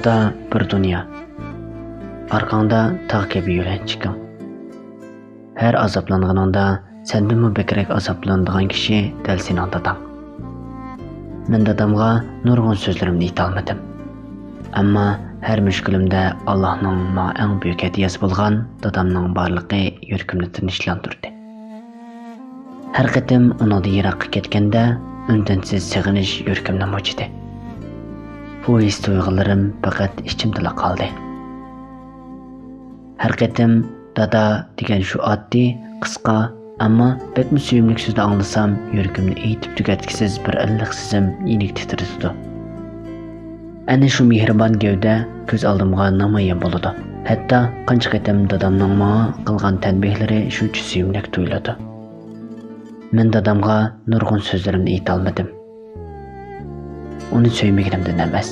Orqada bir dünya. Arkanda tağ kabi yo'lanchiking. Her azaplanğanında sendinmi bekrek azaplanadigan kishi dal sening dadang. Men dadamga nurg'un so'zlarimni aytolmadim. Ammo her mushkulimda Allohning menga eng buyuk hadiyasi bo'lgan dadamning borligi yuragimni tinchlantirdi. Har qatim uningdan yiroqqa ketganda undansiz sig'inish yuragimni mo'chidi. Bu his tuyg'ularim faqat ichimda qoldi. Har qatim dada degan shu oddiy, qisqa, ammo bekmi suyimli so'zni anglasam, yuragimni aytib tugatkisiz bir iliq sezim yenik titratdi. Ana shu mehribon gavda ko'z oldimga namoyon bo'ladi. Hatto qancha qatim dadamning menga qilgan tanbehlari shuncha suyimli tuyuladi. Men dadamga nurg'un so'zlarimni ayta olmadim. Uni söylemegenimden emas,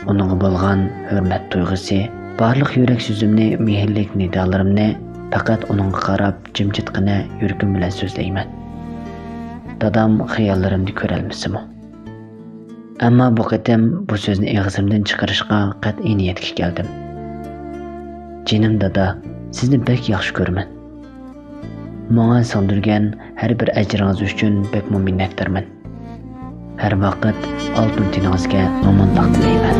onunğa bo'lgan hurmat tuyg'usi, barliq yurak so'zimni, mehrlik nidolarimni faqat onunğa qarab jimjitgina yuragim bilan so'zlayman. Dadam xiyollarimni ko'rolmasimi? Ammo bu qatim bu so'zni og'zimdan chiqarishga qat'iy niyatga keldim. Jinim dada, sizni bek yaxshi ko'raman. Menga so'ndirgan har bir ajringiz uchun bek minnatdorman. Her vaqt oltin tiningizga omonlik tilayman.